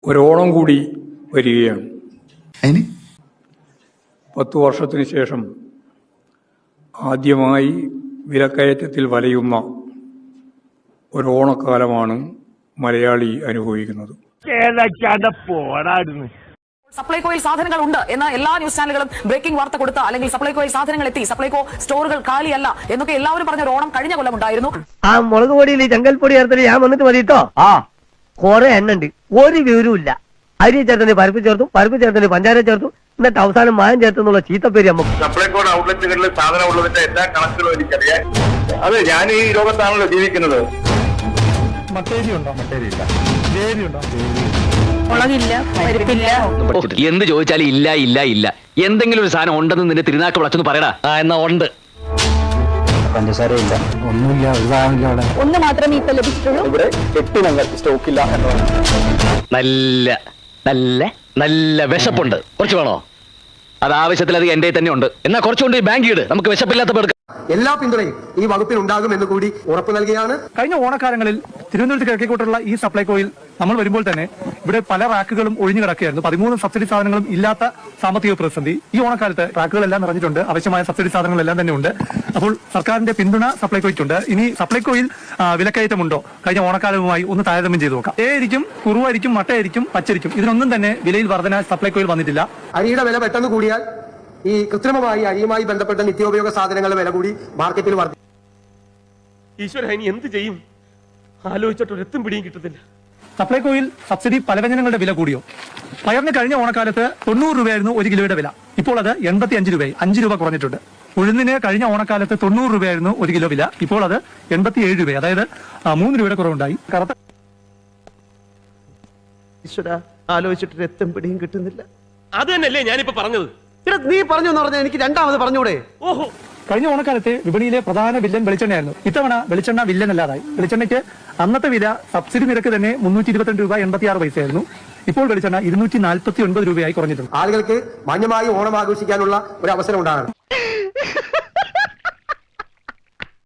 ഒരോണം കൂടി വരികയാണ്. 10 വർഷത്തിന് ശേഷം ആദ്യമായി വിലക്കയറ്റത്തിൽ വലയുന്ന ഒരോണക്കാലമാണ് മലയാളി അനുഭവിക്കുന്നത്. സപ്ലൈകോയിൽ സാധനങ്ങൾ ഉണ്ട് എന്ന് എല്ലാ ന്യൂസ് ചാനലുകളും ബ്രേക്കിംഗ് വാർത്ത കൊടുത്ത, അല്ലെങ്കിൽ സപ്ലൈകോയിൽ സാധനങ്ങൾ എത്തി, സപ്ലൈകോ സ്റ്റോറുകൾ കാലിയല്ല എന്നൊക്കെ എല്ലാവരും പറഞ്ഞ ഒരു ഓണം കഴിഞ്ഞ കൊല്ലം ഉണ്ടായിരുന്നു. ആ മുളക് പൊടിയിൽ ചെങ്കൽപ്പൊടി ചേർത്തിട്ട് ഞാൻ വന്നിട്ട് മതിട്ടോ. കുറെ എണ്ണ ഉണ്ട്, ഒരു വിവരവും ഇല്ല. അരി ചേർത്തന്നെ പരിപ്പ് ചേർത്തു, പരിപ്പ് ചേർത്തന്നെ പഞ്ചാര ചേർത്തു, എന്നിട്ട് അവസാനം മായം ചേർത്തെന്നുള്ള ചീത്തപ്പേര് നമുക്ക്. സപ്ലൈകോഡ് ഔട്ട്ലെറ്റുകളിൽ സാധനം ഉള്ളതിന്റെ എല്ലാ കണക്കുകളും എനിക്കറിയാം. അതെ, ഞാൻ ഈ ലോകത്താണല്ലോ ജീവിക്കുന്നത്. മുളകില്ല, പരിപ്പില്ല, എന്ത് ചോദിച്ചാലും ഇല്ല ഇല്ല ഇല്ല. എന്തെങ്കിലും ഒരു സാധനം ഉണ്ടെന്ന് നിന്റെ തിരുനാക്ക് വിളച്ചൊന്ന് പറയടാ. എന്നാ ഉണ്ട്. പഞ്ചസാര ഇല്ല, ഒന്നുമില്ല, ഒരു സാധനമില്ല. അവിടെ ഒന്ന് മാത്രമേ ഇപ്പൊ ലഭിച്ചിട്ടുള്ളൂ. ഇവിടെ 8 ഞങ്ങൾ സ്റ്റോക്കില്ല. നല്ല നല്ല നല്ല വിശപ്പുണ്ട്. കുറച്ച് വേണോ? അത് ആവശ്യത്തിലധികം എന്റെ തന്നെ ഉണ്ട്. എന്നാ കുറച്ചുകൊണ്ട് ബാങ്ക് ഇട്, നമുക്ക് വിശപ്പില്ലാത്ത എല്ലാ പിന്തുണയും ഈ വകുപ്പിൽ ഉണ്ടാകും എന്ന് കൂടി ഉറപ്പു നൽകുകയാണ്. കഴിഞ്ഞ ഓണക്കാലങ്ങളിൽ തിരുവനന്തപുരത്ത് കിഴക്കേക്കോട്ടുള്ള ഈ സപ്ലൈകോയിൽ നമ്മൾ വരുമ്പോൾ തന്നെ ഇവിടെ പല റാക്കുകളും ഒഴിഞ്ഞു കിടക്കുകയായിരുന്നു. 13 സബ്സിഡി സാധനങ്ങളും ഇല്ലാത്ത സാമ്പത്തിക പ്രതിസന്ധി. ഈ ഓണക്കാലത്ത് റാക്കുകളെല്ലാം നിറഞ്ഞിട്ടുണ്ട്, ആവശ്യമായ സബ്സിഡി സാധനങ്ങളെല്ലാം തന്നെ ഉണ്ട്. അപ്പോൾ സർക്കാരിന്റെ പിന്തുണ സപ്ലൈകോയ്ക്കുണ്ട്. ഇനി സപ്ലൈകോയിൽ വിലക്കയറ്റമുണ്ടോ കഴിഞ്ഞ ഓണക്കാലവുമായി ഒന്ന് താരതമ്യം ചെയ്ത് നോക്കാം. ഏരിക്കും, കുറുവായിരിക്കും, മട്ടയരിക്കും, പച്ചരിക്കും ഇതിനൊന്നും തന്നെ വിലയിൽ വർധന സപ്ലൈകോയിൽ വന്നിട്ടില്ല. അരിയുടെ വില പെട്ടെന്ന് കൂടിയാൽ ഈ കൃത്രിമമായി അരിയുമായി ബന്ധപ്പെട്ട നിത്യോപയോഗ സാധനങ്ങളുടെ വില കൂടി മാർക്കറ്റിൽ വർദ്ധിക്കും. ഈശ്വര, ഇനി എന്ത് ചെയ്യും? ആലോചിച്ചിട്ട് എത്തും പിടിയും കിട്ടത്തില്ല. സപ്ലൈകോയിൽ സബ്സിഡി പലവ്യഞ്ജനങ്ങളുടെ വില കൂടിയോ? പയറിന് കഴിഞ്ഞ ഓണക്കാലത്ത് 90 രൂപയായിരുന്നു 1 കിലോയുടെ വില. ഇപ്പോൾ അത് 85 രൂപയായി, 5 രൂപ കുറഞ്ഞിട്ടുണ്ട്. ഉഴുന്നിന് കഴിഞ്ഞ ഓണക്കാലത്ത് 90 രൂപയായിരുന്നു 1 കിലോ വില. ഇപ്പോൾ അത് 87 രൂപയായി, അതായത് 3 രൂപയുടെ കുറവുണ്ടായി. കറുത്ത ഈശ്വര, ആലോചിച്ചിട്ട് എത്തും പിടിയും കിട്ടുന്നില്ല. അത് തന്നെയല്ലേ ഞാനിപ്പോ പറഞ്ഞത്. നീ പറഞ്ഞു എന്ന് പറഞ്ഞാൽ എനിക്ക് രണ്ടാമത് പറഞ്ഞൂടെ? ഓഹോ, കഴിഞ്ഞ ഓണക്കാലത്തെ വിപണിയിലെ പ്രധാന വില്ലൻ വെളിച്ചെണ്ണയായിരുന്നു. ഇത്തവണ വെളിച്ചെണ്ണ വില്ലനല്ലാതായി. വെളിച്ചെണ്ണയ്ക്ക് അന്നത്തെ വില സബ്സിഡി നിരക്ക് തന്നെ 322 രൂപ 86 പൈസയായിരുന്നു. ഇപ്പോൾ വെളിച്ചെണ്ണ 249 രൂപയായി കുറഞ്ഞിട്ടുണ്ട്. ആളുകൾക്ക് മാന്യമായി ഓണം ആഘോഷിക്കാനുള്ള ഒരു അവസരം ഉണ്ടാകണം.